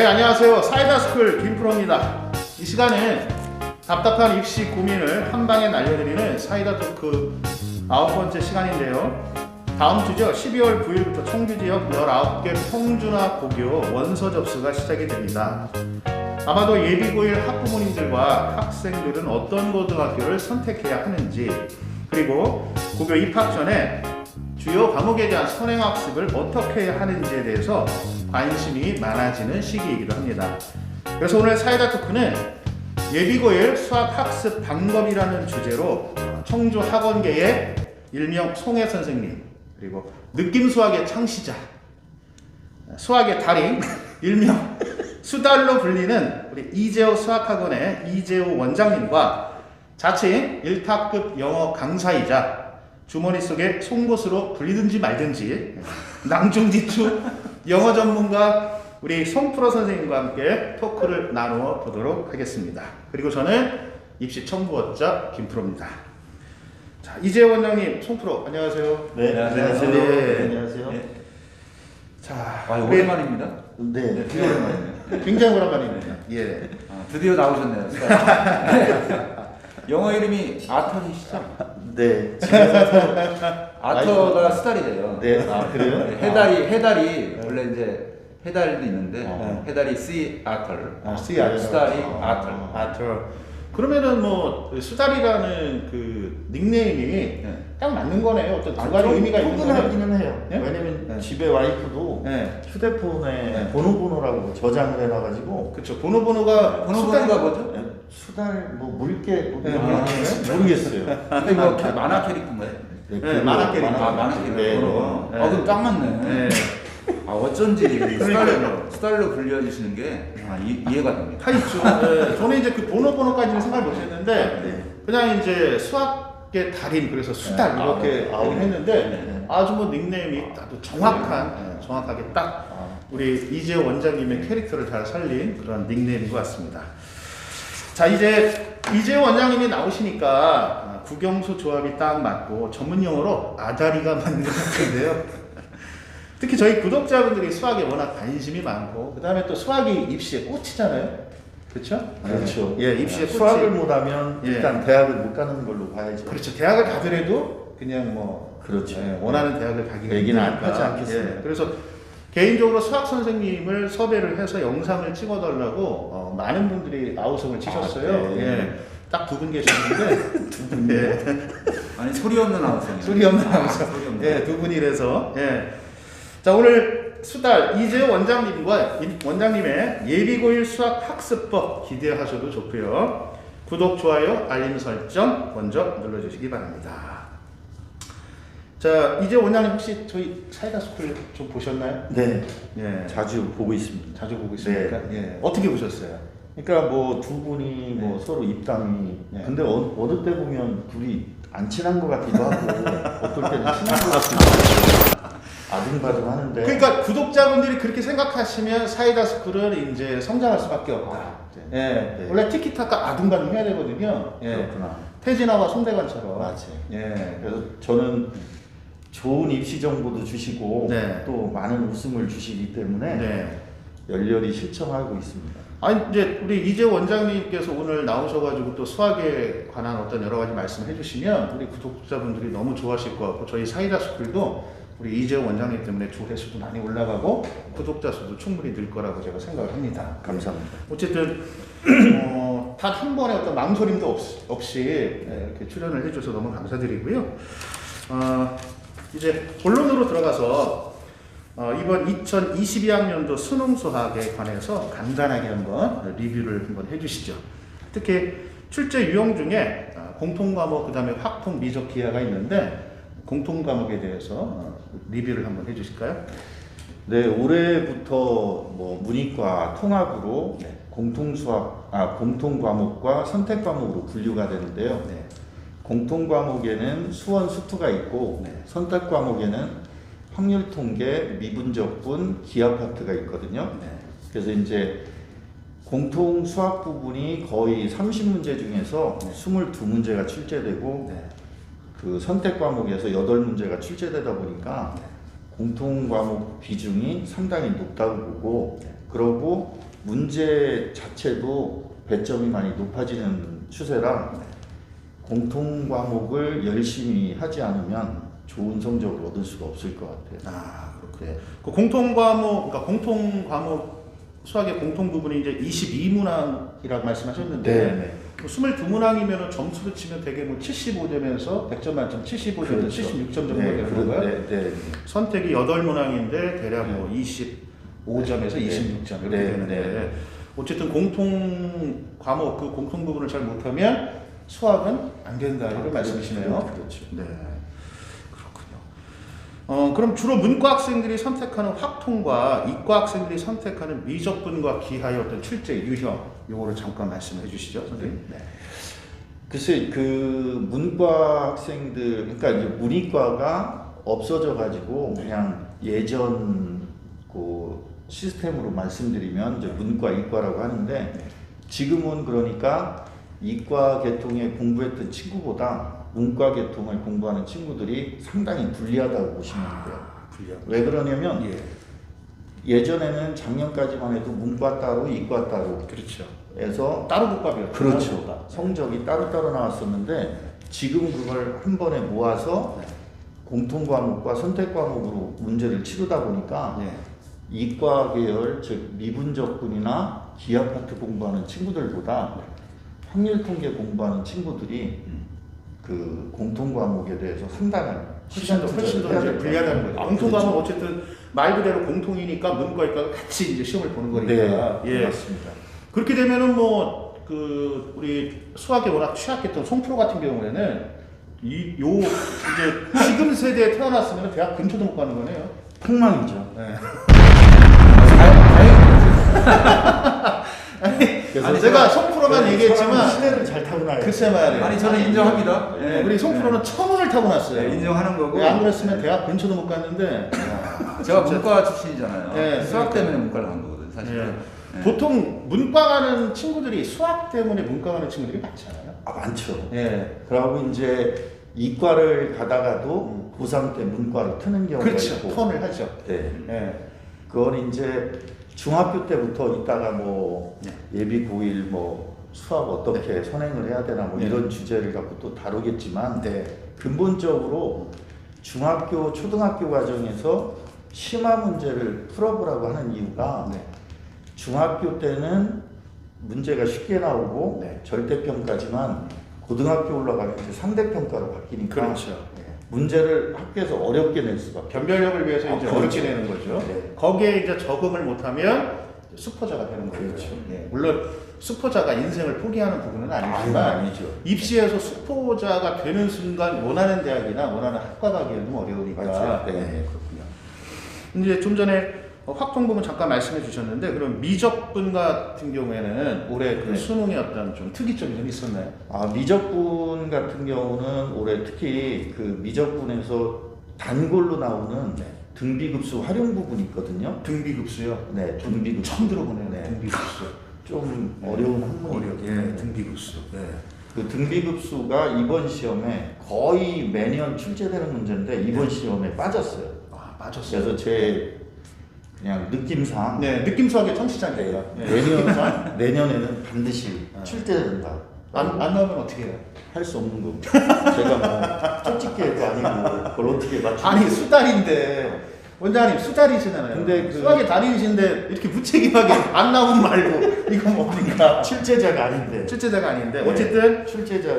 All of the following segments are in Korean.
네, 안녕하세요. 사이다스쿨 김프로입니다. 이 시간은 답답한 입시 고민을 한 방에 날려드리는 사이다 토크 9번째 시간인데요. 다음 주죠. 12월 9일부터 청주 지역 19개 평준화 고교 원서 접수가 시작이 됩니다. 아마도 예비고1 학부모님들과 학생들은 어떤 고등학교를 선택해야 하는지, 그리고 고교 입학 전에 주요 과목에 대한 선행학습을 어떻게 해야 하는지에 대해서 관심이 많아지는 시기이기도 합니다. 그래서 오늘 사이다 토크는 예비고1 수학학습 방법이라는 주제로 청주 학원계의 일명 송혜 선생님, 그리고 느낌 수학의 창시자, 수학의 달인, 일명 수달로 불리는 우리 이재호 수학학원의 이재호 원장님과 자칭 1타급 영어 강사이자 주머니 속에 송곳으로 불리든지 말든지 낭중지추 영어 전문가 우리 송프로 선생님과 함께 토크를 나누어 보도록 하겠습니다. 그리고 저는 입시 청부업자 김프로입니다. 자, 이재호 원장님, 송프로 안녕하세요. 네, 안녕하세요. 네. 안녕하세요. 네. 자, 오랜만입니다. 네, 되게 오랜만이네요. 굉장히 오랜만입니다. 예. 드디어 나오셨네요. 영어 이름이 아턴이시죠? 네. 아터가 수달이래요. 네, 아 그래요? 해달이 원래 이제 해달도 있는데 해달이 C 아털, C 아털. 수달이 아털. 아틀. 그러면은 뭐 수달이라는 그 닉네임이 딱 맞는 거네요. 어떤 두 가지 의미가 있는 거네요. 충분하기는 해요. 네? 왜냐면 네. 집에 와이프도 네. 휴대폰에 네. 번호라고 저장을 해놔가지고 그렇죠. 번호가 번호가 뭐죠? 네, 수달 뭐 물개 뭐 이런 네. 게 아니에요? 모르겠어요. 근데 뭐 만화 캐릭터인가요? 네, 만화 캐릭터. 만화 캐릭터. 네. 그럼 딱 맞네. 네. 어쩐지 수달로 불려주시는 게 이해가 됩니다. 다 있죠. 네. 저는 이제 그 번호까지는 생각을 못했는데 네. 그냥 이제 수학의 달인, 그래서 수달 네. 이렇게 아, 네. 했는데 네. 아주 뭐 닉네임이 아주 정확하게 딱 우리 이재호 원장님의 캐릭터를 잘 살린 그런 닉네임인 것 같습니다. 자, 이제 이재호 원장님이 나오시니까 국영수 조합이 딱 맞고 전문 용어로 아다리가 맞는 것 같은데요. 특히 저희 구독자분들이 수학에 워낙 관심이 많고, 그 다음에 또 수학이 입시의 꽃이잖아요. 그렇죠? 그렇죠. 예, 입시의 꽃이. 수학을 못하면 예. 일단 대학을 못 가는 걸로 봐야죠. 그렇죠. 대학을 가더라도 그냥 뭐 그렇죠. 원하는 대학을 가기가 얘기는 힘드니까. 하지 않겠습니다. 그래서 개인적으로 수학 선생님을 섭외를 해서 영상을 찍어달라고 많은 분들이 아우성을 치셨어요. 네. 예, 딱 두 분 계셨는데 두 분. 예. 아니 소리 없는 아우성. 소리 없는 아우성. 소리 없는. 예, 두 분이라서. 예. 자, 오늘 수달 이재호 원장님의 예비고1 수학 학습법 기대하셔도 좋고요. 구독, 좋아요, 알림 설정 먼저 눌러주시기 바랍니다. 자, 이재호 원장님 혹시 저희 사이다 스쿨 좀 보셨나요? 네, 예. 자주 보고 있습니다. 자주 보고 있습니까? 네. 예. 어떻게 보셨어요? 그러니까 뭐 두 분이 뭐 네. 서로 입담이 네. 근데 어느 때 보면 둘이 안 친한 것 같기도 하고 어떨 때는 친한 것 같기도 하고 아등바등 하는데 그러니까 구독자분들이 그렇게 생각하시면 사이다 스쿨은 이제 성장할 수밖에 없다. 예. 네. 원래 티키타카 아둥바둥 해야 되거든요. 예. 그렇구나. 태진아와 송대관처럼. 맞지. 예. 그래서 저는 좋은 입시 정보도 주시고 네. 또 많은 웃음을 주시기 때문에 네. 열렬히 실천하고 있습니다. 아니 이제 우리 이재호 원장님께서 오늘 나오셔가지고 또 수학에 관한 어떤 여러 가지 말씀을 해주시면 우리 구독자분들이 너무 좋아하실 것 같고, 저희 사이다 스쿨도 우리 이재호 원장님 때문에 조회수도 많이 올라가고 구독자 수도 충분히 늘 거라고 제가 생각을 합니다. 감사합니다. 어쨌든 단 한 번의 어떤 망설임도 없이 이렇게 출연을 해줘서 너무 감사드리고요. 이제 본론으로 들어가서 이번 2022학년도 수능 수학에 관해서 간단하게 한번 리뷰를 한번 해주시죠. 특히 출제 유형 중에 공통 과목, 그 다음에 확통, 미적 기하가 있는데 공통 과목에 대해서 리뷰를 한번 해주실까요? 네, 올해부터 뭐 문이과 통합으로 네. 공통 과목과 선택 과목으로 분류가 되는데요. 네. 공통 과목에는 수원 수투가 있고 네. 선택 과목에는 확률 통계, 미분적분, 기하 파트가 있거든요. 네. 그래서 이제 공통 수학 부분이 거의 30문제 중에서 네. 22문제가 출제되고 네. 그 선택 과목에서 8문제가 출제되다 보니까 네. 공통 과목 비중이 상당히 높다고 보고 네. 그러고 문제 자체도 배점이 많이 높아지는 추세라 공통 과목을 열심히 하지 않으면 좋은 성적을 얻을 수가 없을 것 같아요. 아, 그렇군요. 그 공통 과목, 그러니까 공통 과목 수학의 공통 부분이 이제 22문항이라고 말씀하셨는데 네. 22문항이면 점수로 치면 되게 뭐 75점에서 100점 만점 75점, 그렇죠. 76점 정도 네, 되는 건가요? 네, 네. 선택이 8문항인데 대략 뭐 25점에서 네. 26점 이렇게 네, 되는데 네. 어쨌든 공통 과목 그 공통 부분을 잘 못하면 수학은 안 된다 이런 말씀이시네요. 그렇죠. 네, 그렇군요. 그럼 주로 문과 학생들이 선택하는 확통과 이과 학생들이 선택하는 미적분과 기하의 어떤 출제 유형 요거를 잠깐 말씀해 주시죠, 선생님. 네. 글쎄 그 문과 학생들 그러니까 이제 문이과가 없어져 가지고 그냥 예전 그 시스템으로 말씀드리면 이제 문과 이과라고 하는데 지금은 그러니까 이과 계통에 공부했던 친구보다 문과 계통을 공부하는 친구들이 상당히 불리하다고 보시면 돼요. 불리하고. 왜 그러냐면 예. 예전에는 작년까지만 해도 문과 따로 이과 따로 그렇죠. 해서 따로 국밥이었죠. 그렇죠. 성적이 따로따로 나왔었는데 지금 그걸 한 번에 모아서 공통 과목과 선택 과목으로 문제를 치르다 보니까 예. 이과 계열 즉 미분적분이나 기하 파트 공부하는 친구들보다 확률 통계 공부하는 친구들이 그 공통 과목에 대해서 상당한 훨씬 더 이제 불리하다는 거죠. 공통 과목 어쨌든 말 그대로 공통이니까 문과 이과가 같이 이제 시험을 보는 거니까. 네, 예. 맞습니다. 그렇게 되면은 뭐 그 우리 수학에 워낙 취약했던 송프로 같은 경우에는 이제 지금 세대에 태어났으면 대학 근처도 못 가는 거네요. 폭망이죠. 네. 그래서 아니, 제가 송프로만 얘기했지만 시대를 잘 타고나요. 글쎄 말이에요. 아니 저는 인정합니다. 네, 우리 송프로는 천운을 타고 났어요. 네, 인정하는 거고. 안 그랬으면 대학 근처도 못 갔는데 제가 문과 출신이잖아요. 네, 수학 그러니까. 때문에 문과를 간 거거든 사실은. 예. 네. 보통 문과 가는 친구들이 수학 때문에 문과 가는 친구들이 많잖아요. 아 많죠. 예. 그러고 이제 이과를 가다가도 고3 때 문과로 트는 경우가 그렇죠. 있고. 턴을 하죠. 네. 예. 그건 이제 중학교 때부터 있다가 뭐 네. 예비 고1 뭐 수학 어떻게 선행을 해야 되나 뭐 네. 이런 주제를 갖고 또 다루겠지만 네. 근본적으로 중학교 초등학교 과정에서 심화 문제를 풀어보라고 하는 이유가 네. 중학교 때는 문제가 쉽게 나오고 네. 절대평가지만 고등학교 올라가면 이제 상대평가로 바뀌니까 그렇죠. 예. 문제를 학교에서 어렵게 낼 수밖에 변별력을 위해서 이제 그렇죠. 어렵게 내는 거죠. 네. 거기에 이제 적응을 못하면 수포자가 되는 거죠. 그렇죠. 예. 물론 수포자가 인생을 포기하는 부분은 아니지만 아니죠. 입시에서 수포자가 되는 순간 원하는 대학이나 원하는 학과 가기에는 좀 어려우니까. 맞아요. 네. 네, 그렇군요. 이제 좀 전에 확통 부분 잠깐 말씀해 주셨는데 그럼 미적분 같은 경우에는 올해 그 네. 수능에 어떤 좀 특이점이 좀 있었나요? 아, 미적분 같은 경우는 올해 특히 그 미적분에서 단골로 나오는 네. 등비급수 활용 부분이 있거든요. 등비급수요. 네, 등비급수. 처음 들어보네요. 네. 등비급수. 좀 어려운 학문이거든요. 예, 등비급수. 네. 그 등비급수가 이번 시험에 거의 매년 출제되는 문제인데 이번 시험에 빠졌어요. 아, 맞았어요. 그래서 제 그냥 느낌상 네, 느낌 수학의 청취자입니다. 네. 내년에는 반드시 출제된다. 안 나오면 어떻게 해요? 할 수 없는 거고. 제가 뭐 쪽집게도 아니고 그걸 어떻게 맞추고. 아니 수달인데 원장님 수달이시잖아요. 근데 그- 수학의 달인이신데 이렇게 무책임하게 안 나오면 말고 이거 뭡니까? 출제자가 아닌데. 출제자가 아닌데 네. 어쨌든 출제자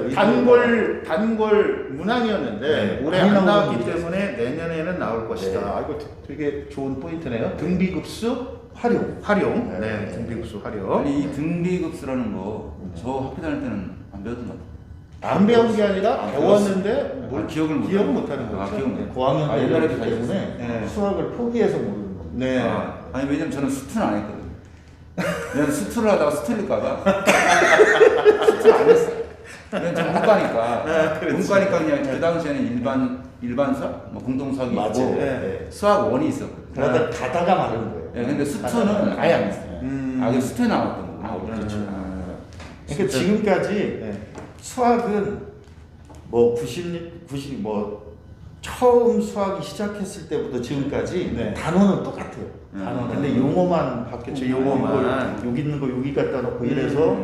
단골 문항이었는데 네, 올해 많이 안 나왔기 나오는 때문에 내년에는 나올 것이다. 네. 아, 이거 되게 좋은 포인트네요. 등비급수 활용. 활용. 네. 네, 등비급수 활용. 아니 이 등비급수라는 거 저 학교 다닐 때는 안 배웠던 것 같아요. 안 배운 게 아니라 안 배웠는데 뭘 기억을 못 기억을 하는 못하는 거죠. 아, 기억 못. 고학년 아, 때 옛날에 배웠기 다녔어요. 때문에 네. 수학을 포기해서 모르는 겁니다. 네. 아니 왜냐면 저는 수투는 안 했거든요. 왜냐면 수투를 하다가 수틀릴까봐 수투를 안 했어. 왜냐면 저 문과니까. 문과니까 그냥 그 당시에는 일반 수학, 뭐 공동 수학이 맞아요. 있고 네. 수학 원이 있었거든요. 그러다 가다가 마른 거예요. 예, 근데 수투는 아예 안 했어요. 아, 그 수투에 나왔던 거구나. 아, 그렇죠. 아. 그러니까 진짜- 지금까지 네. 수학은 뭐 90 뭐 처음 수학이 시작했을 때부터 지금까지 네. 단어는 똑같아요. 근데 용어만 바뀌었죠. 그쵸, 용어만. 여기 있는 거 여기 갖다 놓고 이래서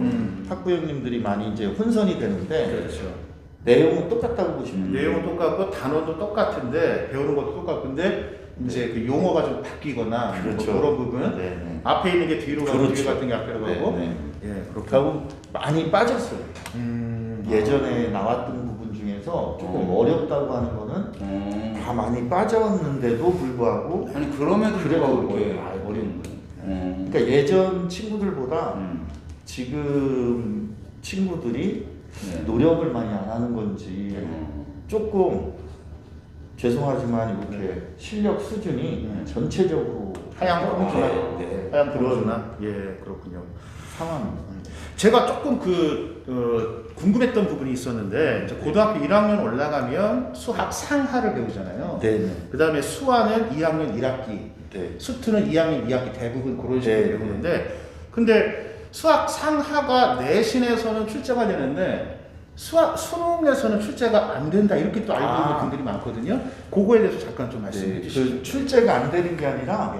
학부형님들이 많이 이제 혼선이 되는데 그렇죠. 내용은 똑같다고 보시면 돼요. 내용은 똑같고 단어도 똑같은데 배우는 것도 똑같은데 이제 그 용어가 좀 바뀌거나 그렇죠. 뭐 그런 부분 네, 네. 앞에 있는 게 뒤로 가고 그렇죠. 뒤에 같은 게 앞으로 가고 네, 예 그렇고 결국 많이 빠졌어요. 예전에 나왔던 부분 중에서 조금 어렵다고 하는 거는 다 많이 빠졌는데도 불구하고 아니 그럼에도 그래도 불구하고 그렇게 어려워요. 어려운 거예요. 그러니까 예전 친구들보다 음. 지금 친구들이 네. 노력을 많이 안 하는 건지 조금 죄송하지만 이렇게 실력 수준이 전체적으로 하향 평준화 하향 그런 평준화 예 그렇군요. 상황입니다. 제가 조금 궁금했던 부분이 있었는데 이제 고등학교 1학년 올라가면 수학 상하를 배우잖아요. 네, 그 다음에 수화는 2학년 1학기, 네. 수투는 2학년 2학기 대부분 그런 식으로 네, 배우는데 근데 수학 상하가 내신에서는 출제가 되는데 수능에서는 출제가 안 된다 이렇게 또 알고 있는 분들이 많거든요. 그거에 대해서 잠깐 좀 말씀해 네, 주시죠. 그 출제가 안 되는 게 아니라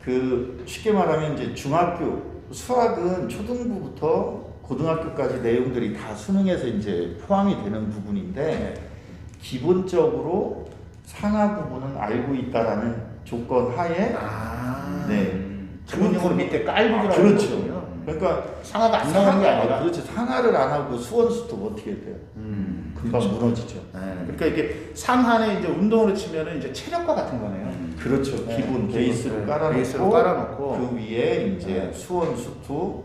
그 쉽게 말하면 이제 중학교 수학은 초등부부터 고등학교까지 내용들이 다 수능에서 이제 포함이 되는 부분인데 기본적으로 상하 부분은 알고 있다라는 조건 하에 네. 전문용어로 밑에 깔고 들어가는 그렇죠. 거거든요. 그러니까 상하가 안 나오는 게 아니라 그렇죠. 상하를 안 하고 수원수도 어떻게 돼요? 금방 그렇죠. 무너지죠. 네, 그러니까 이게 상하는 이제 운동으로 치면은 이제 체력과 같은 거네요. 그렇죠. 네, 기본 베이스로 네, 깔아놓고, 베이스로 깔아놓고 그 위에 이제 네. 수원수투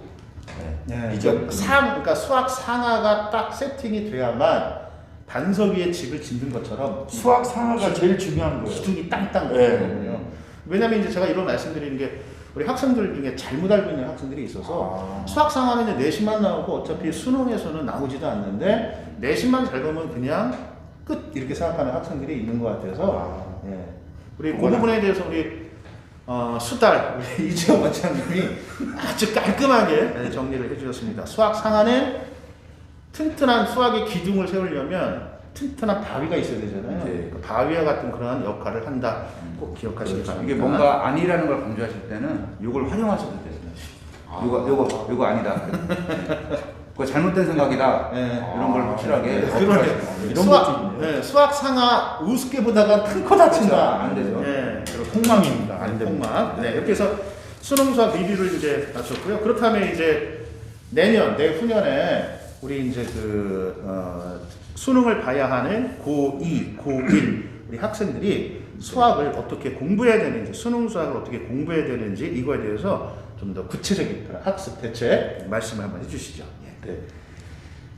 네, 이제 그러니까 수학 상하가 딱 세팅이 돼야만 반석 위에 집을 짓는 것처럼 수학 상하가 제일 중요한 거예요. 기둥이 땅땅 네. 거든요. 왜냐면 이제 제가 이런 말씀드리는 게 우리 학생들 중에 잘못 알고 있는 학생들이 있어서 수학 상하는 이제 내신만 나오고 어차피 수능에서는 나오지도 않는데 내신만 잘 보면 그냥 끝 이렇게 생각하는 학생들이 있는 것 같아서 예. 우리 그 부분에 대해서 우리 수달 우리 이재호 원장님이 아주 깔끔하게 정리를 해주셨습니다. 수학 상하는 튼튼한 수학의 기둥을 세우려면 튼튼한 바위가 있어야 되잖아요. 네. 그 바위와 같은 그런 역할을 한다. 꼭 기억하시기 바랍니다. 이게 뭔가 아니라는 걸 강조하실 때는 이걸 활용하셔도 돼요. 요거 아니다. 그거 잘못된 생각이다. 네. 이런 걸 확실하게 그러네. 이런 수학, 것도 있네요. 네, 수학 상하 우습게 보다가 큰 코 다친다. 안 되죠. 네, 폭망입니다. 안 됩니다. 폭망. 네, 이렇게 해서 수능 수학 리뷰를 이제 마쳤고요. 그렇다면 이제 내후년에 우리 이제 수능을 봐야 하는 고2, 고1 우리 학생들이 수학을 어떻게 공부해야 되는지, 수능 수학을 어떻게 공부해야 되는지 이거에 대해서 좀 더 구체적인 그런 학습 대책 말씀을 한번 해주시죠. 예. 네.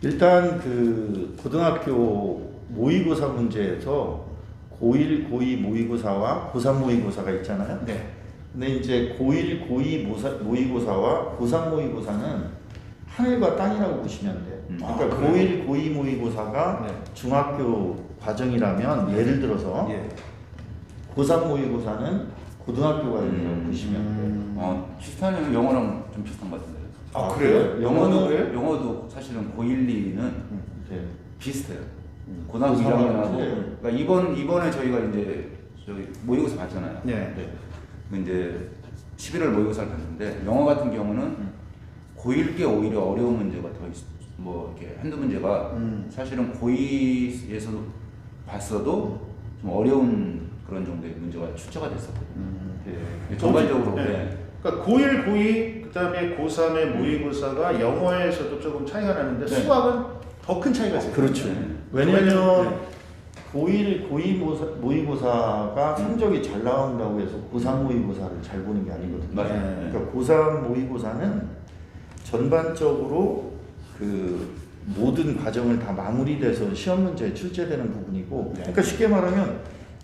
일단 그 고등학교 모의고사 문제에서 고1, 고2 모의고사와 고3 모의고사가 있잖아요. 네. 근데 이제 고1, 고2 모의고사와 고3 모의고사는 하늘과 땅이라고 보시면 돼요. 그러니까 고1, 고2 모의고사가 네. 중학교 과정이라면 예를 들어서 예. 고3 모의고사는 고등학교 과정이라고 보시면 돼요. 비슷하면 영어랑 좀 비슷한 것 같은데. 아, 그래요? 영어도 사실은 고1, 2는 네. 비슷해요. 고등학교 고3하고 1학년하고 틀려요. 그러니까 이번에 저희가 이제 저기 모의고사 봤잖아요. 네. 그 이제 11월 모의고사를 봤는데 영어 같은 경우는 고1께 오히려 어려운 문제가 더 뭐 이렇게 한두 문제가 사실은 고2에서 봤어도 좀 어려운 그런 정도의 문제가 출제가 됐었거든요. 네. 전반적으로 네. 그러니까 고1, 고2 그다음에 고3의 모의고사가 영어에서도 조금 차이가 나는데 네. 수학은 더 큰 차이가 있어요. 그렇죠. 네. 왜냐면 고1, 고2 모의고사가 성적이 잘 나온다고 해서 고3 모의고사를 잘 보는 게 아니거든요. 맞아요. 그러니까 고3 모의고사는 전반적으로 그 모든 과정을 다 마무리돼서 시험 문제에 출제되는 부분이고, 네. 그러니까 쉽게 말하면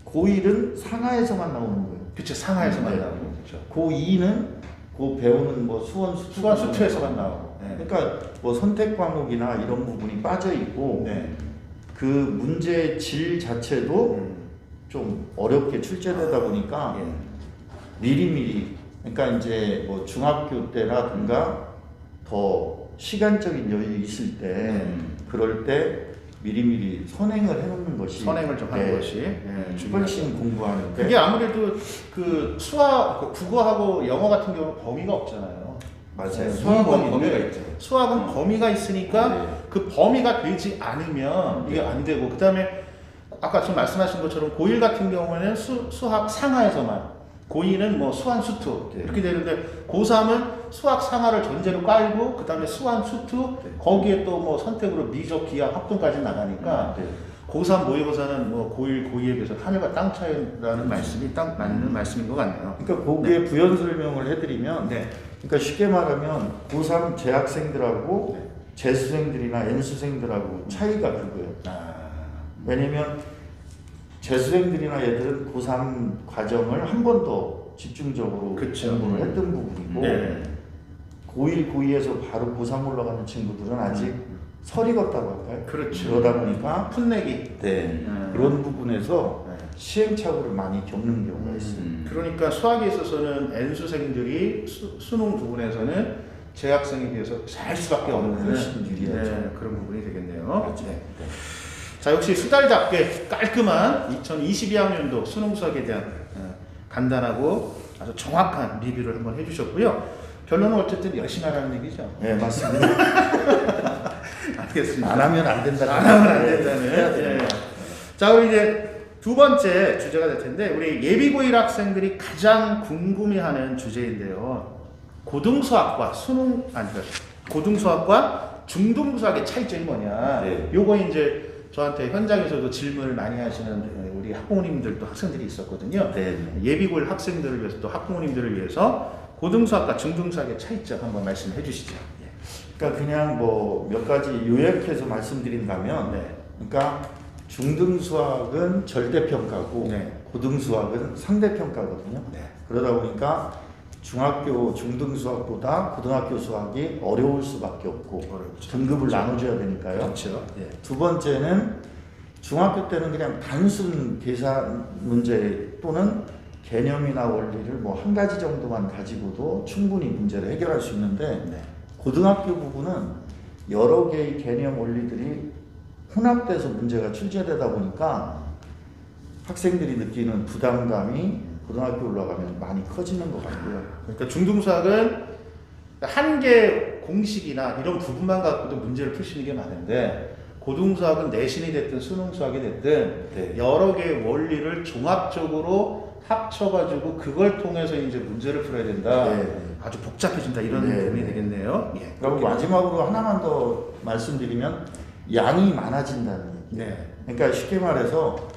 고1은 상하에서만 나오는 거예요. 그렇죠. 상하에서만 네. 나오고 그렇죠. 고2는 그 배우는 뭐 수원 수투에서만 나오고. 네. 그러니까 뭐 선택 과목이나 이런 부분이 빠져 있고 네. 그 문제 질 자체도 좀 어렵게 출제되다 보니까 예. 미리미리 그러니까 이제 뭐 중학교 때라든가 더 시간적인 여유 있을 때 그럴 때 미리미리 선행을 해놓는 것이 선행을 좀 하는 네, 것이 중요하죠. 훨씬 공부하는데 그게 아무래도 그 수학, 그 국어하고 영어 같은 경우는 범위가 없잖아요. 맞아요. 수학은 범위가 있죠. 수학은 범위가 있으니까 네. 그 범위가 되지 않으면 이게 안 되고, 그 다음에 아까 지금 말씀하신 것처럼 고1 같은 경우에는 수학 상하에서만, 고2는 뭐 수한 수투 네. 이렇게 되는데, 고3은 수학 상하를 전제로 깔고 그 다음에 수한 수투, 네. 거기에 또 뭐 선택으로 미적, 기하, 합동까지 나가니까 네. 고3 모의고사는 뭐 고1, 고2에 비해서 하늘과 땅 차이라는 말씀이 딱 맞는 말씀인 것 같네요. 그러니까 거기에 부연 설명을 해드리면 네. 그러니까 쉽게 말하면 고3 재학생들하고 네. 재수생들이나 N수생들하고 차이가 그거예요. 아, 왜냐면 재수생들이나 얘들은 고3 과정을 한 번 더 집중적으로 그쵸. 공부를 했던 부분이고 네. 고1, 고2에서 바로 고3 올라가는 친구들은 아직 설익었다고 할까요? 그렇죠. 그러다 보니까 풋내기. 네. 그런 부분에서 네. 시행착오를 많이 겪는 경우가 있어요. 그러니까 수학에 있어서는 N수생들이 수능 부분에서는 재학생에 비해서 잘 수밖에 없는 훨씬 유리하죠. 네, 그런 부분이 되겠네요. 네. 자, 역시 수달잡게 깔끔한 2022학년도 수능 수학에 대한 간단하고 아주 정확한 리뷰를 한번 해주셨고요. 결론은 어쨌든 열심히 하라는 얘기죠. 네, 맞습니다. 알겠습니다. 안 하면 안 된다는 안 하면 안 네, 된다는. 해야 됩니다. 자, 우리 이제 두 번째 주제가 될 텐데, 우리 예비고1 학생들이 가장 궁금해하는 주제인데요. 고등수학과 고등수학과 중등수학의 차이점이 뭐냐. 네. 요거 이제 저한테 현장에서도 질문을 많이 하시는 우리 학부모님들도 학생들이 있었거든요. 네. 예비고1 학생들을 위해서, 또 학부모님들을 위해서 고등수학과 중등수학의 차이점 한번 말씀해 주시죠. 그러니까 그냥 뭐 몇 가지 요약해서 말씀드린다면, 네. 그러니까 중등 수학은 절대평가고 네. 고등 수학은 상대평가거든요. 네. 그러다 보니까 중학교 중등 수학보다 고등학교 수학이 어려울 수밖에 없고 어렵죠. 등급을 그렇죠. 나눠줘야 되니까요. 그렇죠. 예. 두 번째는 중학교 때는 그냥 단순 계산 문제 또는 개념이나 원리를 뭐 한 가지 정도만 가지고도 충분히 문제를 해결할 수 있는데, 네. 고등학교 부분은 여러 개의 개념 원리들이 혼합돼서 문제가 출제되다 보니까 학생들이 느끼는 부담감이 고등학교 올라가면 많이 커지는 것 같고요. 그러니까 중등수학은 한 개 공식이나 이런 부분만 갖고도 문제를 푸시는 게 많은데, 고등수학은 내신이 됐든 수능수학이 됐든 네. 여러 개의 원리를 종합적으로 합쳐가지고 그걸 통해서 이제 문제를 풀어야 된다. 네. 아주 복잡해진다, 이런 네. 부분이 되겠네요. 예. 그리고 마지막으로 하나만 더 말씀드리면 양이 많아진다는 얘기. 네. 그러니까 쉽게 말해서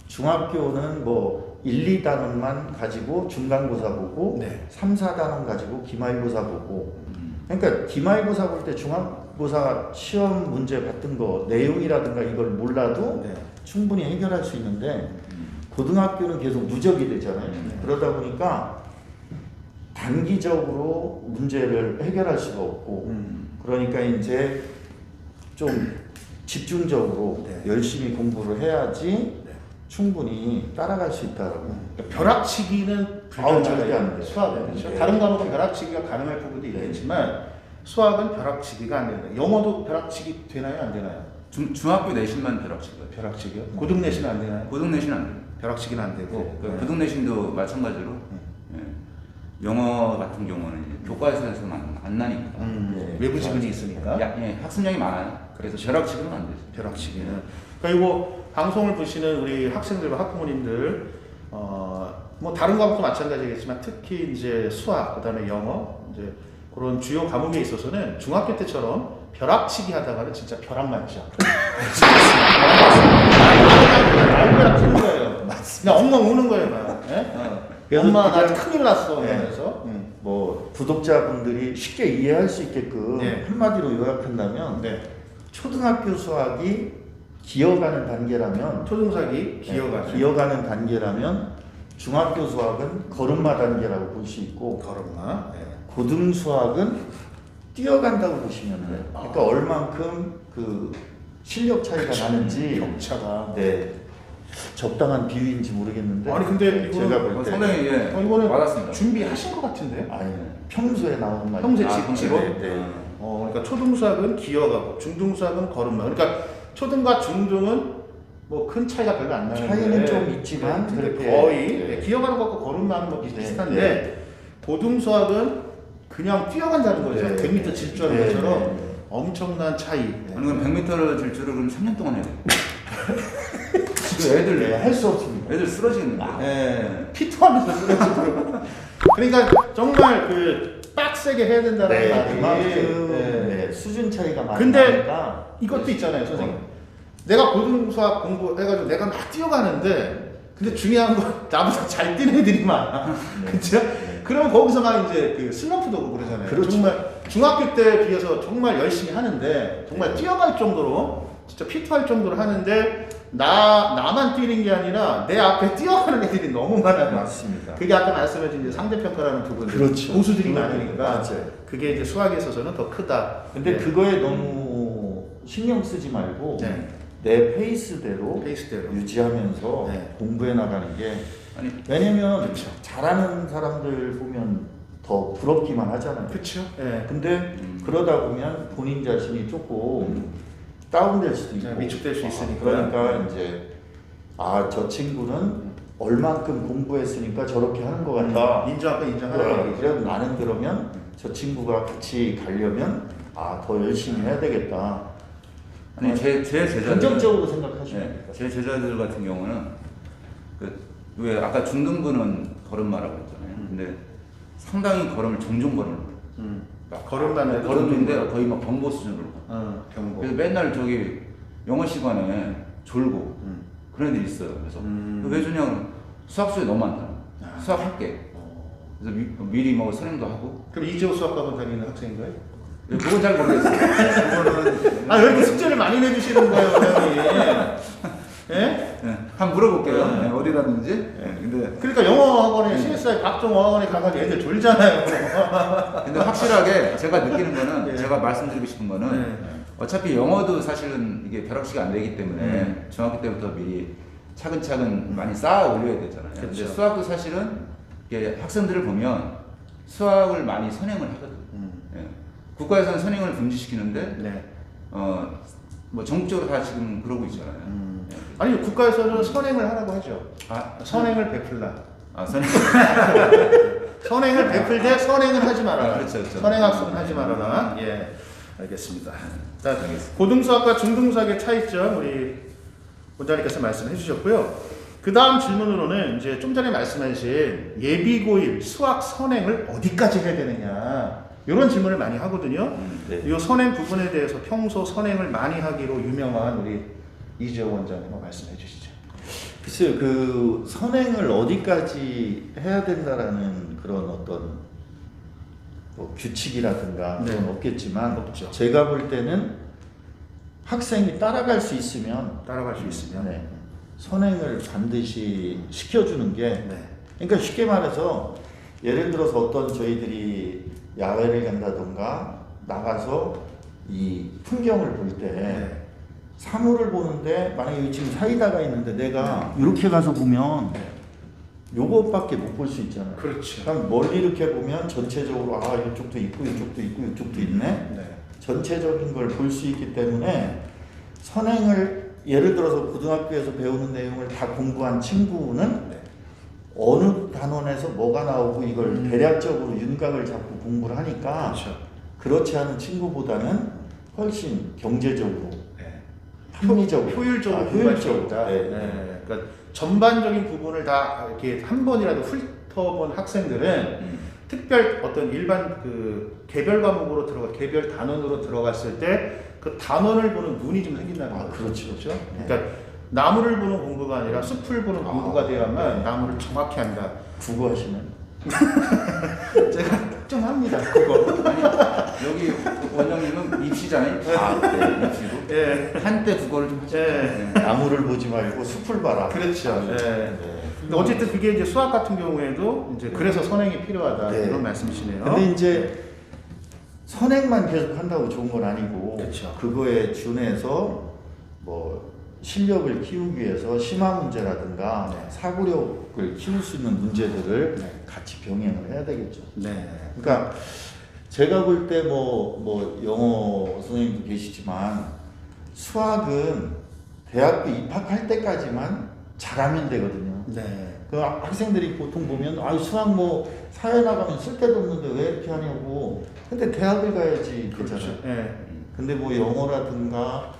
중학교는 뭐 1, 2단원만 가지고 중간고사 보고 네. 3, 4단원 가지고 기말고사 보고, 그러니까 기말고사 볼 때 중간고사 시험 문제 같은 거 내용이라든가 이걸 몰라도 네. 충분히 해결할 수 있는데, 고등학교는 계속 누적이 되잖아요. 그러다 보니까 단기적으로 문제를 해결할 수가 없고, 그러니까 이제 좀 집중적으로 네. 열심히 공부를 해야지 네. 충분히 따라갈 수 있다라고. 그러니까 벼락치기는 아우, 절대 안 돼요. 수학은 그렇죠. 네. 다른 과목은 벼락치기가 가능할 부분도 있겠지만 수학은 벼락치기가 안 된다. 영어도 벼락치기 되나요, 안 되나요? 중학교 내신만 벼락치고요. 벼락치기요? 고등 내신 안 되나요? 고등 내신 안 돼요. 벼락치기는 안 되고. 그 고등 내신도 마찬가지로 예. 영어 같은 경우는 이제 교과서에서만 안 나니까 네. 외부 지문이 있으니까. 예, 학습량이 많아요. 그래서 벼락치기는 안 되죠. 벼락치기는. 그러니까 이거 방송을 보시는 우리 학생들과 학부모님들, 뭐 다른 과목도 마찬가지겠지만 특히 이제 수학, 그다음에 영어, 이제 그런 주요 과목에 있어서는 중학교 때처럼 벼락치기 하다가는 진짜 벼락 맞죠. 날벼락 치는 거예요. 그냥 엉엉 우는 거예요, 막. 예? 엄마 나 큰일 났어. 네. 그래서. 뭐 구독자분들이 쉽게 이해할 수 있게끔 네. 한마디로 요약한다면, 네. 초등학교 수학이 기어가는 단계라면, 초등수학이 기어가는. 기어가는 단계라면 중학교 수학은 걸음마 단계라고 볼 수 있고, 걸음마. 네. 고등 수학은 뛰어간다고 보시면 돼요. 그러니까 얼만큼 그 실력 차이가 나는지 격차가. 네, 적당한 비유인지 모르겠는데, 아니 근데 이거는 제가 볼 때 상당히 예, 이거는 맞았습니다. 준비하신 것 같은데? 아니, 평소에 나오는 말. 평소에 아, 직지로? 네, 네. 그러니까 초등수학은 기어가고 중등수학은 걸음마. 그러니까 초등과 중등은 뭐 큰 차이가 별로 안 나는데 차이는 좀 있지만 근데 그렇게 거의 네. 기어가는 것과 걸음마는 뭐 네, 비슷한데 네. 고등수학은 그냥 뛰어간다는 거죠. 네. 100m 질주하는 네, 것처럼 네, 네. 엄청난 차이. 아니 그럼 100m를 질주를 그럼 3년 동안 해야 돼. 그 애들 네, 할 수 없습니다. 애들 쓰러지는 거야. 네. 피투하면서 쓰러지고. 그러니까 정말 그 빡세게 해야 된다는 네, 말이. 그만큼 네. 네, 수준 차이가 많이 근데 나니까 이것도 있잖아요, 선생님. 내가 고등수학 공부해가지고 내가 막 뛰어가는데, 근데 중요한 건 나보다 잘 뛰는 애들이 많아. 네. 그쵸? 네. 그러면 거기서 막 이제 그 슬럼프도 오고 그러잖아요. 그렇죠. 정말 중학교 때 비해서 정말 열심히 하는데, 정말 네. 뛰어갈 정도로, 진짜 피투할 정도로 하는데, 나만 뛰는 게 아니라 내 앞에 뛰어가는 애들이 너무 많아요. 맞습니다. 그게 아까 말씀하신 이제 상대평가라는 부분. 그렇죠. 고수들이 그건 많으니까. 맞아요. 그게 이제 수학에 있어서는 더 크다. 근데 네. 그거에 너무 신경 쓰지 말고 네. 내 페이스대로 페이스대로. 유지하면서 네. 공부해 나가는 게 아니 왜냐면 그쵸. 잘하는 사람들 보면 더 부럽기만 하잖아요. 그렇죠. 예. 근데 그러다 보면 본인 자신이 조금 다운될 수도 있고 위축될 수 있으니까. 그러니까 이제 아 저 친구는 얼만큼 공부했으니까 저렇게 하는 것 같다. 인정하고 인정하는 얘기죠. 그래도 나는 그러면 저 친구가 같이 가려면 아 더 열심히 해야 되겠다. 아니 제 제자들 긍정적으로 생각하시면 네, 됩니다. 제 제자들 같은 경우는 왜 아까 중등부는 걸음마라고 했잖아요. 근데 상당히 걸음을 종종 걸음을 걸음만 해도 걸음인데 좀- 거의 막 경보 수준으로. 경고. 그래서 맨날 저기 영어 시간에 졸고 음. 그런 애들이 있어요. 그래서 음. 왜 주냐? 수학 수업이 너무 많다. 아. 수학 할게. 그래서 미리 뭐 선행도 하고. 그럼 이재호 수학학원 다니는 학생인가요? 그건 잘 모르겠어요. 그거는 아, 왜 이렇게 숙제를 많이 내주시는 거예요, 원장님? 예? 네, 한번 물어볼게요. 네, 어디 갔는지. 네, 그러니까 영어 학원에 CSI 박종호 학원에 가가지고 애들 졸잖아요. 근데 확실하게 제가 느끼는 거는 네. 제가 말씀드리고 싶은 거는 네. 어차피 영어도 사실은 이게 벼락치기 안 되기 때문에 네. 중학교 때부터 미리 차근차근 많이 쌓아 올려야 되잖아요. 근데 그쵸. 수학도 사실은 이게 학생들을 보면 수학을 많이 선행을 하거든요. 예. 국가에서는 선행을 금지시키는데 네. 뭐 전국적으로 다 지금 그러고 있잖아요. 예. 아니, 국가에서는 선행을 하라고 하죠. 아, 선행을 베풀라. 선행. 선행을 베풀되 선행을 하지 말아라. 그렇죠, 그렇죠. 선행학습은 하지 말아라. 예, 알겠습니다. 자, 고등수학과 중등수학의 차이점 우리 원장님께서 말씀해 주셨고요. 그 다음 질문으로는 이제 좀 전에 말씀하신 예비고일 수학 선행을 어디까지 해야 되느냐 이런 질문을 많이 하거든요. 네. 이 선행 부분에 대해서 평소 선행을 많이 하기로 유명한 우리 이재호 원장님 한번 말씀해 주시죠. 글쎄요, 그 선행을 어디까지 해야 된다라는 그런 어떤 뭐 규칙이라든가 네. 그건 없겠지만 없죠. 제가 볼 때는 학생이 따라갈 수 있으면 따라갈 수 있으면. 네, 선행을 반드시 시켜주는 게 네. 그러니까 쉽게 말해서 예를 들어서 어떤 저희들이 야외를 간다던가 나가서 이 풍경을 볼 때 네. 사물을 보는데 만약에 여기 지금 사이다가 있는데 내가 이렇게 가서 보면 요것밖에 못 볼 수 있잖아요. 그렇죠. 그럼 멀리 이렇게 보면 전체적으로 아 이쪽도 있고 이쪽도 있고 이쪽도 있네. 네. 전체적인 걸 볼 수 있기 때문에 선행을 예를 들어서 고등학교에서 배우는 내용을 다 공부한 친구는 네. 어느 단원에서 뭐가 나오고 이걸 대략적으로 윤곽을 잡고 공부를 하니까 그렇죠. 그렇지 않은 친구보다는 훨씬 경제적으로 네. 합리적으로 효율적으로 효율적으로 공부하다. 네. 네. 그러니까 전반적인 부분을 다 이렇게 한 번이라도 훑어본 학생들은 특별 어떤 일반 그 개별 과목으로 들어가 개별 단원으로 들어갔을 때 그 단원을 보는 눈이 좀 생긴다는 거죠. 그렇죠. 그렇죠. 네. 그러니까 나무를 보는 공부가 아니라 숲을 보는 공부가 돼야만 네. 나무를 정확히 한다. 국어 하시면 제가 좀 합니다. 그거. 아니, 여기 원장님은 입시잖아요. 네. 입시도. 예. 한때 국어를 좀 하죠. 예. 나무를 보지 말고 숲을 봐라. 그렇죠. 예. 네. 근데 어쨌든 그게 이제 수학 같은 경우에도 이제 그래서 선행이 필요하다 네. 이런 말씀이시네요. 근데 이제 선행만 계속 한다고 좋은 건 아니고 그렇죠. 그거에 준해서 뭐 실력을 키우기 위해서 심화 문제라든가 네. 사고력을 키울 수 있는 문제들을 네. 같이 병행을 해야 되겠죠. 네. 그러니까 제가 볼 때 뭐 영어 선생님도 계시지만 수학은 대학교 입학할 때까지만 잘하면 되거든요. 네. 그 학생들이 보통 보면 아 수학 뭐 사회 나가면 쓸데도 없는데 왜 이렇게 하냐고. 근데 대학을 가야지 되잖아요. 그렇죠. 네. 근데 뭐 영어라든가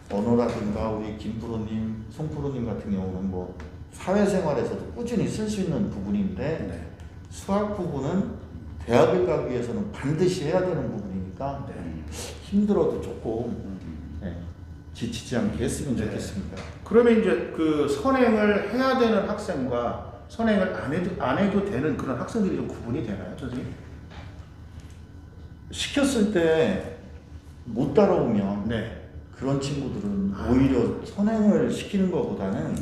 언어라든가 우리 김프로님, 송프로님 같은 경우는 뭐 사회생활에서도 꾸준히 쓸 수 있는 부분인데 네. 수학 부분은 대학을 가기 위해서는 반드시 해야 되는 부분이니까 네. 힘들어도 조금 지치지 않게 했으면 네. 좋겠습니다. 그러면 이제 그 선행을 해야 되는 학생과 선행을 안 해도 되는 그런 학생들이 좀 구분이 되나요, 선생님? 시켰을 때 못 따라오면 네. 그런 친구들은 아. 오히려 선행을 시키는 것보다는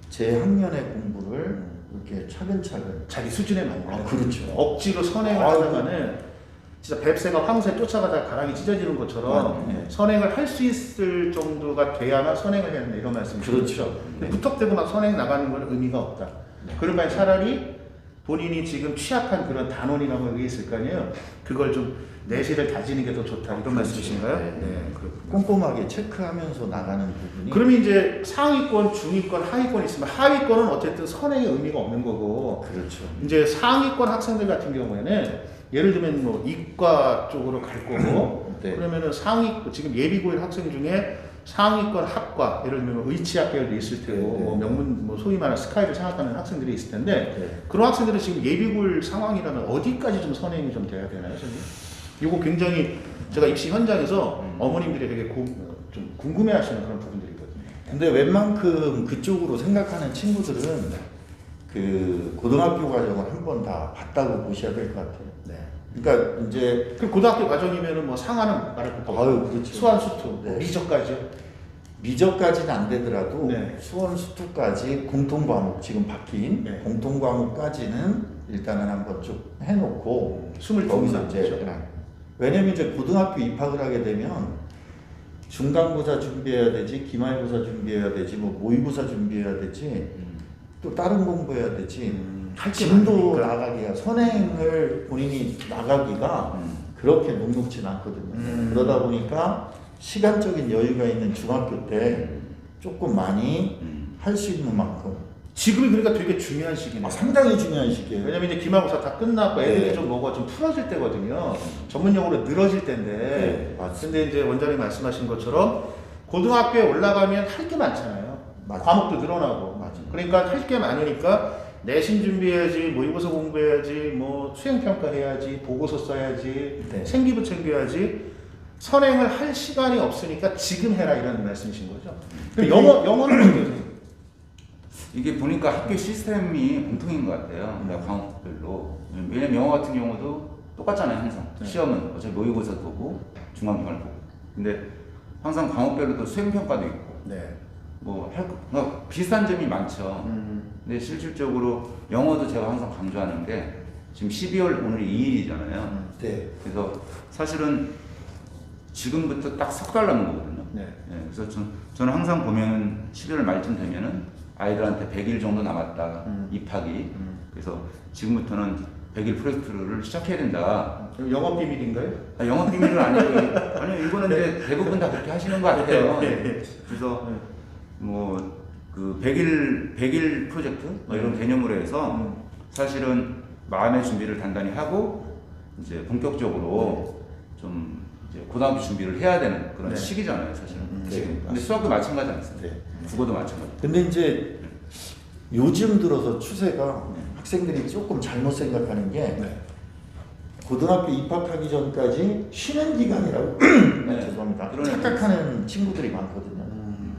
제 학년의 공부를 이렇게 차근차근. 자기 수준에 맞는. 아, 그렇죠. 억지로 선행을 아이고. 하다가는 진짜 뱁새가 황새 쫓아가다가 가랑이 찢어지는 것처럼 네. 선행을 할 수 있을 정도가 돼야만 선행을 해야 된다 이런 말씀이시죠. 그렇죠. 근데 무턱대고 막 선행 나가는 건 의미가 없다. 네. 그럴 바에 차라리 본인이 지금 취약한 그런 단원이나 뭐 이게 있을 거 아니에요. 그걸 좀 내실을 다지는 게 더 좋다 이런 말씀이신가요? 네. 그렇군요. 꼼꼼하게 체크하면서 나가는 부분이. 그러면 이제 상위권, 중위권, 하위권 있으면 하위권은 어쨌든 선행의 의미가 없는 거고 그렇죠. 이제 상위권 학생들 같은 경우에는 예를 들면 뭐 이과 쪽으로 갈 거고 네. 그러면은 지금 예비고일 학생 중에 상위권 학과 예를 들면 뭐 의치학 계열도 있을 테고 네, 네. 뭐 명문 뭐 소위 말하는 스카이를 생각하는 학생들이 있을 텐데 네. 그런 학생들은 지금 예비고일 상황이라면 어디까지 좀 선행이 좀 돼야 되나요, 선생님? 이거 굉장히 제가 입시 현장에서 어머님들이 되게 좀 궁금해하시는 그런 부분들이거든요. 근데 웬만큼 그쪽으로 생각하는 친구들은 그 고등학교 과정을 한 번 다 봤다고 보셔야 될 것 같아요. 네. 그러니까 이제 그 고등학교 과정이면은 뭐 상하는 말할 것도 없고 아유 그렇죠. 수한 수투 네. 미적까지요. 미적까지는 안 되더라도 네. 수원 수투까지 공통 과목 지금 바뀐 네. 공통 과목까지는 일단은 한번 쭉 해놓고 22 거기서 나 이제 왜냐면 이제 고등학교 입학을 하게 되면 중간고사 준비해야 되지, 기말고사 준비해야 되지, 뭐 모의고사 준비해야 되지, 또 다른 공부해야 되지. 할게 진도 많으니까. 나가기가 선행을 본인이 나가기가 그렇게 녹록진 않거든요. 그러다 보니까 시간적인 여유가 있는 중학교 때 조금 많이 할 수 있는 만큼 지금이 그러니까 되게 중요한 시기네요. 상당히 중요한 시기예요. 왜냐면 이제 기말고사 다 끝났고 애들이 네. 좀 뭐가 좀 풀어질 때거든요. 전문용어로 늘어질 때인데. 네, 맞습니다. 근데 이제 원장님 말씀하신 것처럼 고등학교에 올라가면 할 게 많잖아요. 맞아요. 과목도 늘어나고. 맞아요. 그러니까 할 게 많으니까 내신 준비해야지, 모의고사 공부해야지, 뭐 수행평가 해야지, 보고서 써야지, 네. 생기부 챙겨야지. 선행을 할 시간이 없으니까 지금 해라 이런 말씀이신 거죠. 그럼 영어는 어떻게 해요? 이게 보니까 학교 시스템이 공통인 것 같아요. 그러니까 과목별로. 왜냐면 영어 같은 경우도 똑같잖아요, 항상. 네. 시험은 어차피 모의고사 보고 중간기말 보고. 근데 항상 과목별로도 수행평가도 있고. 네. 그러니까 비슷한 점이 많죠. 근데 실질적으로 영어도 제가 항상 강조하는 게 지금 12월 오늘이 2일이잖아요. 네. 그래서 사실은 지금부터 딱 석 달 남은 거거든요. 네. 그래서 저는 항상 보면 11월 말쯤 되면은 아이들한테 100일 정도 남았다 입학이. 그래서 지금부터는 100일 프로젝트를 시작해야 된다. 영업 비밀인가요? 영업 비밀은 아니고 아니요 이거는 이제 대부분 다 그렇게 하시는 것 같아요. 네. 그래서 뭐 그 100일 프로젝트 뭐 이런 개념으로 해서 사실은 마음의 준비를 단단히 하고 이제 본격적으로 좀 이제 고등학교 준비를 해야 되는 그런 네. 시기잖아요, 사실은. 네, 지금. 근데 맞습니다. 수학도 마찬가지 않습니까? 네. 국어도 마찬가지. 근데 이제 요즘 들어서 추세가 학생들이 조금 잘못 생각하는 게 네. 고등학교 입학하기 전까지 쉬는 기간이라고 죄송합니다. 그러네. 착각하는 친구들이 많거든요.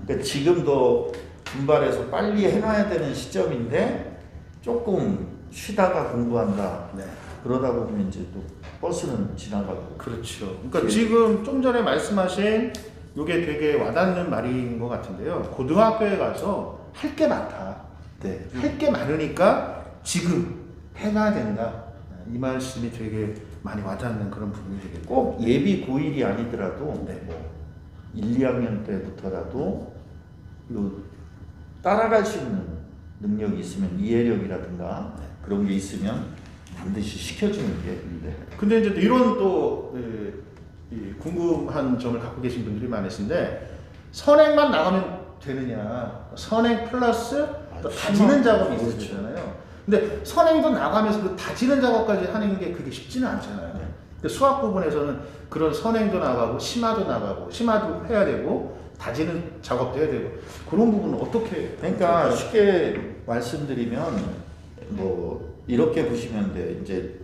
그러니까 지금도 분발해서 빨리 해놔야 되는 시점인데 조금 쉬다가 공부한다. 네. 그러다 보면 이제 또 버스는 지나가고. 그렇죠. 그러니까 예. 지금 좀 전에 말씀하신 이게 되게 와닿는 말인 것 같은데요. 고등학교에 가서 할 게 많다. 네. 할 게 많으니까 지금 해가야 된다. 이 말씀이 되게 많이 와닿는 그런 부분이 되겠네요. 꼭 예비 고1이 아니더라도 네. 뭐 1, 2학년 때부터라도 요 따라갈 수 있는 능력이 있으면 이해력이라든가 그런 게 있으면 반드시 시켜주는 게 네. 근데 이제 이런 또 이 궁금한 점을 갖고 계신 분들이 많으신데 선행만 나가면 되느냐? 선행 플러스 또 다지는 작업이 있어야 되잖아요. 근데 선행도 나가면서 그 다지는 작업까지 하는 게 그게 쉽지는 않잖아요. 근데 수학 부분에서는 그런 선행도 나가고 심화도 나가고 심화도 해야 되고 다지는 작업도 해야 되고 그런 부분은 어떻게? 그러니까 쉽게 말씀드리면 뭐 이렇게 보시면 돼요. 이제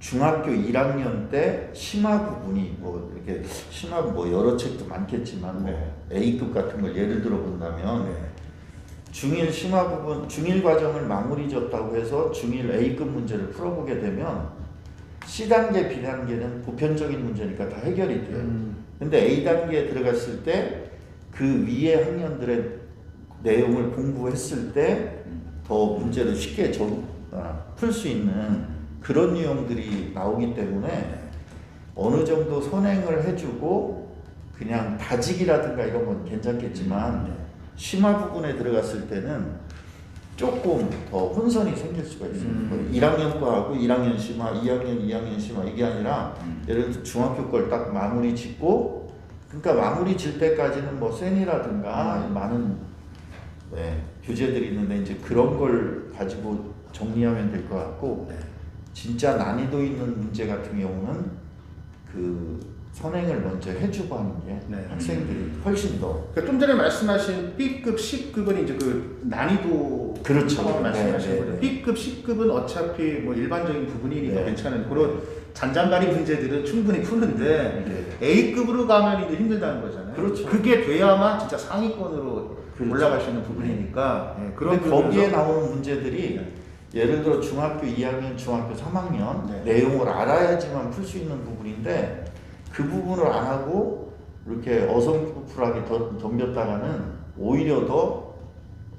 중학교 1학년 때 심화 부분이 뭐 이렇게 심화 뭐 여러 책도 많겠지만 뭐 A급 같은 걸 예를 들어 본다면 중1 심화 부분 중1 과정을 마무리 지었다고 해서 중1 A급 문제를 풀어보게 되면 C단계, B단계는 보편적인 문제니까 다 해결이 돼요. 근데 A단계에 들어갔을 때 그 위에 학년들의 내용을 공부했을 때 더 문제를 쉽게 풀 수 있는 그런 유형들이 나오기 때문에 어느 정도 선행을 해주고 그냥 다지기라든가 이런 건 괜찮겠지만 심화 부분에 들어갔을 때는 조금 더 혼선이 생길 수가 있어요. 1학년 거하고 1학년 심화, 2학년 심화 이게 아니라 예를 들어 중학교 걸 딱 마무리 짓고 그러니까 마무리 질 때까지는 뭐 센이라든가 많은 교재들이 있는데 이제 그런 걸 가지고 정리하면 될 것 같고 진짜 난이도 있는 문제 같은 경우는 그 선행을 먼저 해주고 하는 게 학생들이 훨씬 더. 그러니까 좀 전에 말씀하신 B급, C급은 이제 그 난이도 그렇죠. 말씀하신 거죠. B급, C급은 어차피 뭐 일반적인 부분이니까 괜찮은 그런 잔잔바리 문제들은 충분히 푸는데 A급으로 가면 이제 힘들다는 거잖아요. 그렇죠. 그게 돼야만 진짜 상위권으로 올라갈 수 있는 부분이니까 그런데 거기에 나오는 문제들이 예를 들어 중학교 2학년, 중학교 3학년 내용을 알아야지만 풀 수 있는 부분인데 그 부분을 안 하고 이렇게 어성푸풀하게 덤볐다가는 오히려 더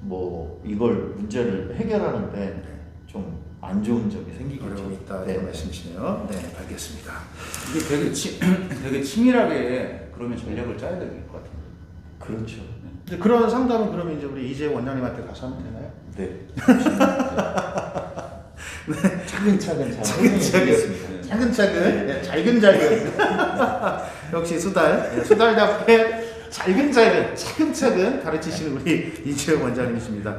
뭐 이걸 문제를 해결하는데 좀 안 좋은 점이 생기겠죠. 어려움이 있다 이런 말씀이시네요. 네, 알겠습니다. 이게 되게 치밀하게 그러면 전략을 짜야 될 것 같아요. 그렇죠. 이제 그런 상담은 그러면 이제 우리 이재 원장님한테 가서 하면 되나요? 네. 차근차근 차근차근, 잘근잘근. 역시 수달답게 차근차근 가르치시는 우리 이재용 원장님이십니다.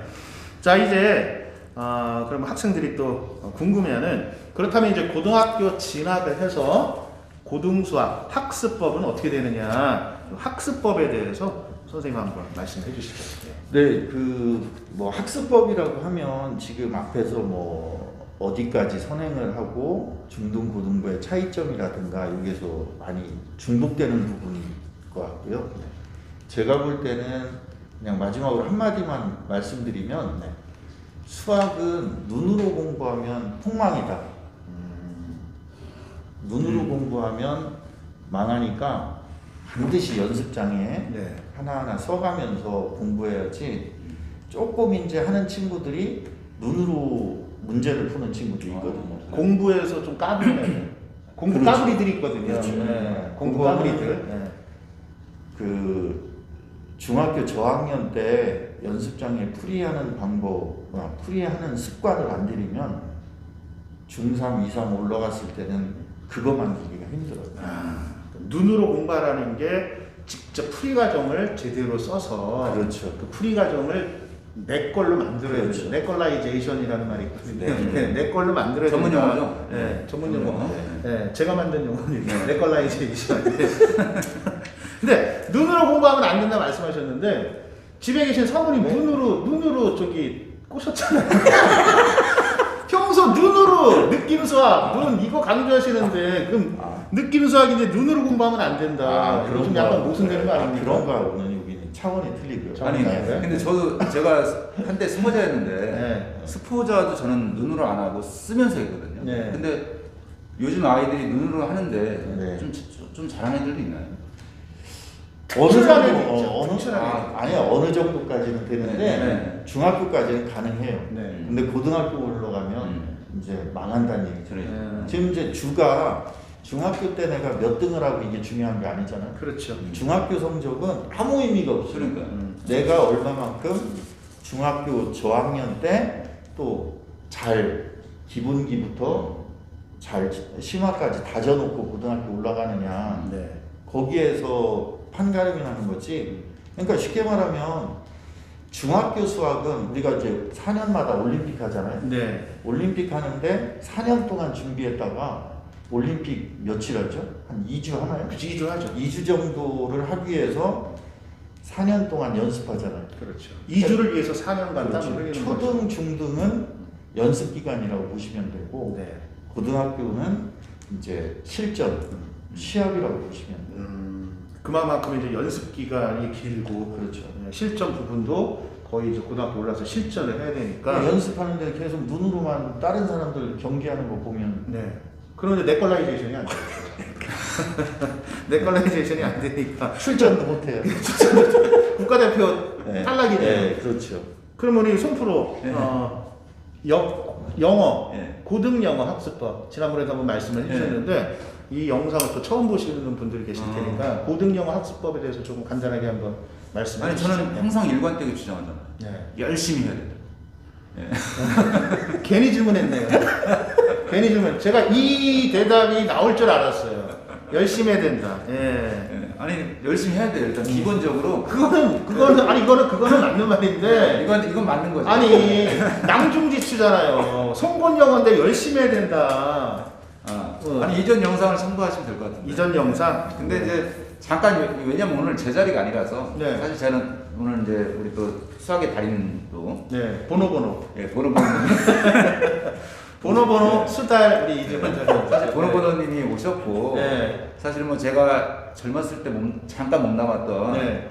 자, 이제 그럼 학생들이 또 궁금해하는 그렇다면 이제 고등학교 진학을 해서 고등수학 학습법은 어떻게 되느냐 학습법에 대해서 선생님 한번 말씀해 주시죠. 네, 뭐 학습법이라고 하면 지금 앞에서 뭐 어디까지 선행을 하고 중등 고등부의 차이점이라든가 여기서 많이 중복되는 부분일 것 같고요. 제가 볼 때는 그냥 마지막으로 한마디만 말씀드리면 수학은 눈으로 공부하면 폭망이다. 눈으로 공부하면 망하니까 반드시 연습장에 하나하나 써가면서 공부해야지 조금 이제 하는 친구들이 눈으로 문제를 푸는 친구들이 있거든요. 공부에서 좀 까불면 공부 그렇죠. 까불이들이 있거든요. 그렇죠. 공부 까불이들. 그 중학교 저학년 때 연습장에 풀이하는 방법, 풀이하는 습관을 안 들이면 중3, 2, 3 올라갔을 때는 그거 만들기가 힘들어요. 눈으로 공부하라는 게 직접 풀이 과정을 제대로 써서 그렇죠. 그 풀이 과정을 내 걸로 만들어야 그렇죠. 되죠. 내걸라이제이션이라는 말이 있거든요. 네. 내 걸로 만들어야 전문 된다. 용어죠? 네, 전문 용어. 네. 제가 만든 용어입니다. 내걸라이제이션. 근데 눈으로 공부하면 안 된다 말씀하셨는데 집에 계신 사모님 눈으로 저기 꼬셨잖아요. 평소 눈으로 느낌 수학, 눈 이거 강조하시는데 그럼 느낌 수학인데 눈으로 공부하면 안 된다. 좀 약간 모순되는 거 아닙니까? 그런 거하고는 여기는 차원이 틀리고요. 아니, 근데 제가 한때 스포자였는데 네. 스포자도 저는 눈으로 안 하고 쓰면서 했거든요. 네. 근데 요즘 아이들이 눈으로 하는데 네. 좀 잘하는 애들도 있나요? 어느 출발은 정도, 있죠. 어느 출발은 아니요 어느 정도까지는 되는데 네. 중학교까지는 가능해요. 네. 근데 고등학교 올라가면 이제 망한다는 얘기죠. 그래. 지금 이제 주가 중학교 때 내가 몇 등을 하고 이게 중요한 게 아니잖아요. 그렇죠. 중학교 성적은 아무 의미가 없어요. 그러니까. 내가 얼마만큼 중학교 저학년 때 또 잘 기본기부터 잘 심화까지 다져놓고 고등학교 올라가느냐 네. 거기에서 한가름이 나는 거지. 그러니까 쉽게 말하면 중학교 수학은 우리가 이제 4년마다 올림픽 하잖아요. 네. 올림픽 하는데 4년 동안 준비했다가 올림픽 며칠 하죠? 한 2주 하나요? 그치, 2주 하죠. 2주 정도를 하기 위해서 4년 동안 연습하잖아요. 그렇죠. 2주를 위해서 4년간 땀을 흘리는 거죠. 초등, 중등은 연습 기간이라고 보시면 되고 네. 고등학교는 이제 실전, 시합이라고 보시면 돼요. 그만큼 이제 연습 기간이 길고 그렇죠. 실전 부분도 거의 이제 고등학교 올라서 실전을 해야 되니까. 연습하는데 계속 눈으로만 다른 사람들 경기하는 거 보면 네. 그런데 내걸라이제이션이 안 돼요. 내걸라이제이션이 안 되니까 출전도 못해요. 국가대표 네. 탈락이 돼요. 네, 그렇죠. 그러면 우리 손프로 네. 영어 네. 고등 영어 학습법 지난번에도 한번 말씀을 해주셨는데 이 영상을 또 처음 보시는 분들이 계실 테니까 고등 영어 학습법에 대해서 조금 간단하게 한번 말씀해 아니 주시죠. 저는 항상 일관되게 주장하잖아요. 네. 열심히 해야 된다. 괜히 질문했네요. 괜히 질문. 제가 이 대답이 나올 줄 알았어요. 열심히 해야 된다. 예. 예. 아니 열심히 해야 돼요. 일단 기본적으로 그거는 맞는 말인데. 이건 맞는 거죠. 아니 낭중지추잖아요. 송곳 영어인데 열심히 해야 된다. 아니 이전 영상을 참고하시면 될 것 같은데. 이전 영상. 근데 이제 잠깐 왜냐면 오늘 제 자리가 아니라서 네. 사실 저는 오늘 이제 우리 또 수학의 달인도 네. 번호. 예 보노보노 번호 수달 우리 이재만 전 사실 보노보노님이 오셨고 네. 사실 뭐 제가 젊었을 때 잠깐 몸담았던 네.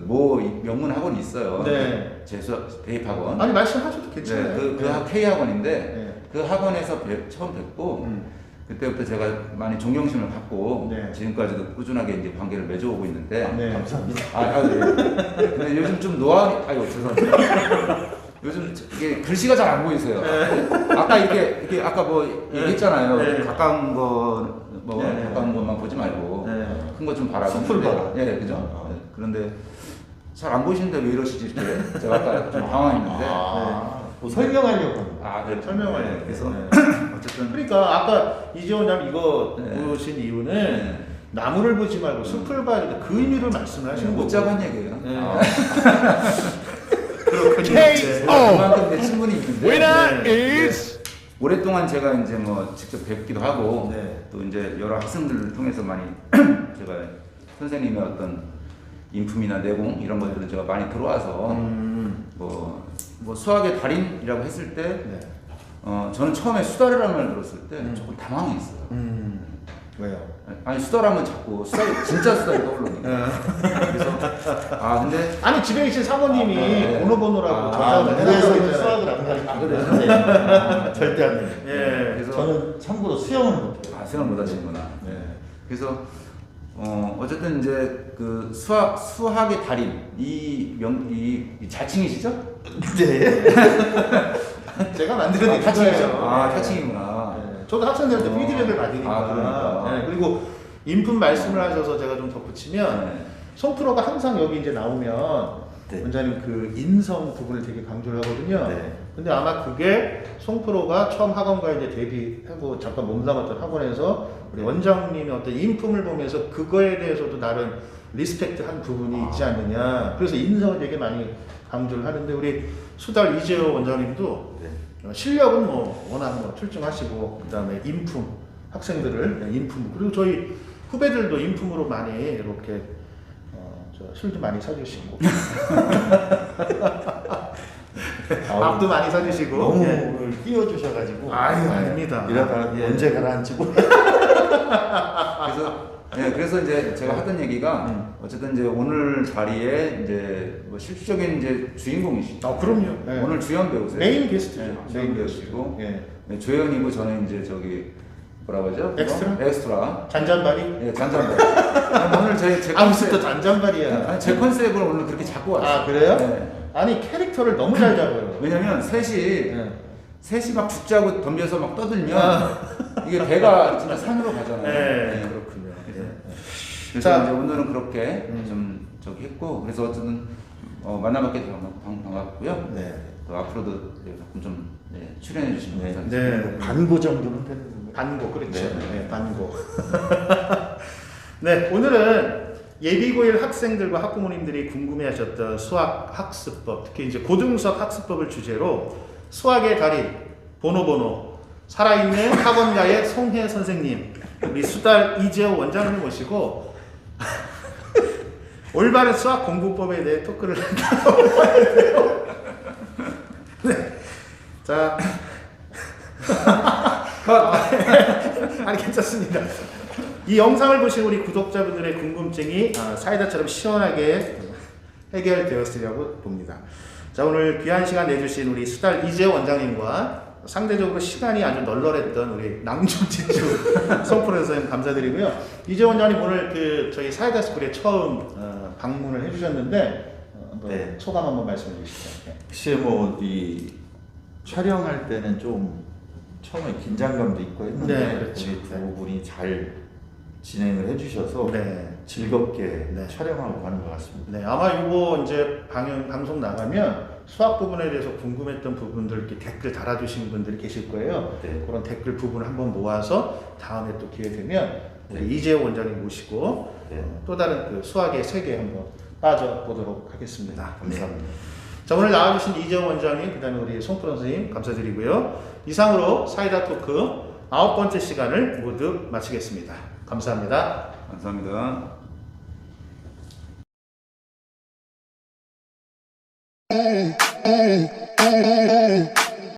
모 명문 학원이 있어요. 네. 재수 대입 학원. 아니 말씀하셔도 괜찮아요. 네, 그 K 학원인데 네. 그 학원에서 처음 뵙고 그때부터 제가 많이 존경심을 갖고 네. 지금까지도 꾸준하게 이제 관계를 맺어오고 있는데 네. 감사합니다. 네. 근데 요즘 좀 아이고 죄송합니다. 요즘 이게 글씨가 잘 안 보이세요. 아까 이렇게 아까 뭐 얘기했잖아요. 네. 가까운 거 네. 가까운 것만 보지 말고 네. 큰 거 좀 바라고. 숲을 봐라. 예, 그죠. 네. 그런데 잘 안 보이시는데 왜 이러시지 이렇게 제가 아까 좀 당황했는데. 뭐 설명하려고 합니다. 네. 설명하려고. 네, 그래서 네. 어쨌든 그러니까 아까 이재원 님 이거 네. 보신 이유는 네. 나무를 보지 말고 숲을 봐야 돼. 그 의미를 말씀을 하시는 거고. 못 잡은 얘기예요. 네. 그렇군요. 네. 그만큼 내 친분이 있는데. Winner is 오랫동안 제가 이제 뭐 직접 뵙기도 하고 네. 또 이제 여러 학생들을 통해서 많이 제가 선생님의 어떤 인품이나 내공 이런 것들을 제가 많이 들어와서 뭐 수학의 달인이라고 했을 때 네. 저는 처음에 수달이라는 말 들었을 때 조금 당황했어요. 왜요? 아니 수달하면 자꾸 진짜 수달이 떠오르니까. 그래서 근데 아니 집에 계신 사모님이 네. 번호라고 그래서 전화를 수학을 안 가르치고 그래요? 절대 안 돼요. 예. 그래서 저는 참고로 수영을 못해요. 생각 못 하시는구나. 네. 그래서 어쨌든 이제 그 수학의 달인 이 자칭이시죠? 네. 제가 만드는 타칭이죠. 거예요. 타칭이구나. 네. 저도 학생들한테 피드백을 받으니까. 그러니까. 네. 그리고 인품 말씀을 하셔서 제가 좀 덧붙이면 네. 송프로가 항상 여기 이제 나오면 네. 원장님 그 인성 부분을 되게 강조를 하거든요. 네. 근데 아마 그게 송프로가 처음 학원과 이제 데뷔하고 잠깐 몸담았던 학원에서 우리 원장님의 어떤 인품을 보면서 그거에 대해서도 나름 리스펙트 한 부분이 있지 않느냐. 그래서 인성을 되게 많이 강조를 하는데 우리 수달 이재호 원장님도 실력은 뭐 워낙 뭐 출중하시고 그다음에 인품 학생들을 인품 그리고 저희 후배들도 인품으로 많이 이렇게 술도 많이 사주시고 밥도 많이 사주시고 너무 예. 오늘 끼워주셔가지고 아닙니다. 이러다가 예. 언제 가라앉지 몰라. 그래서 이제 제가 하던 얘기가 어쨌든 이제 오늘 자리에 이제 뭐 실질적인 이제 주인공이시죠. 그럼요. 예. 오늘 주연 배우세요. 메인 게스트죠. 네, 주연 배우시고 예. 네, 조연이고 저는 이제 저기 뭐라고 하죠? 엑스트라? 엑스트라. 잔잔바리? 예, 잔잔발. 오늘 제 무슨 또 컨셉, 잔잔바리야. 아니, 제 컨셉을 오늘 그렇게 잡고 왔어요. 그래요? 네. 아니 캐릭터를 너무 잘 잡아요. 왜냐면 셋이 막 죽자고 덤벼서 막 떠들면 이게 배가 진짜 산으로 가잖아요. 네, 그렇군요. 그래서 자. 이제 오늘은 그렇게 좀 저기 했고 그래서 어쨌든 만나뵙게 돼서 반갑고요. 네. 또 앞으로도 가끔 좀 출연해 주시면 네. 감사하겠습니다. 네. 반고 정도는 되는 거예요. 반고 그렇죠. 네. 네, 반고. 네, 오늘은 예비고일 학생들과 학부모님들이 궁금해하셨던 수학 학습법, 특히 이제 고등수학 학습법을 주제로 수학의 달인 보노보노 살아있는 학원가의 송혜 선생님, 우리 수달 이재호 원장을 모시고 올바른 수학 공부법에 대해 토크를 나눠봐야 돼요. 네. 자, 아니 괜찮습니다. 이 영상을 보신 우리 구독자분들의 궁금증이 사이다처럼 시원하게 해결되었으리라고 봅니다. 자, 오늘 귀한 시간 내주신 우리 수달 이재호 원장님과 상대적으로 시간이 아주 널널했던 우리 낭중지주 송프로 선생님 감사드리고요. 이재호 원장님 오늘 저희 사이다 스쿨에 처음 방문을 해주셨는데 네. 소감 한번 말씀해 주시죠. 네. 글쎄 이 촬영할 때는 좀 처음에 긴장감도 있고 했는데 네, 그렇죠. 우리 두 분이 잘 진행을 해주셔서 네. 즐겁게 네. 촬영하고 가는 것 같습니다. 네, 아마 이거 이제 방송 나가면 수학 부분에 대해서 궁금했던 부분들 이렇게 댓글 달아주신 분들이 계실 거예요. 네. 그런 댓글 부분을 한번 모아서 다음에 또 기회 되면 우리 네. 이재호 원장님 모시고 네. 또 다른 그 수학의 세계에 한번 빠져보도록 하겠습니다. 감사합니다. 네. 자, 오늘 나와주신 이재호 원장님, 그 다음에 우리 송프로 선생님 감사드리고요. 이상으로 사이다 토크 9번째 시간을 모두 마치겠습니다. 감사합니다. 감사합니다.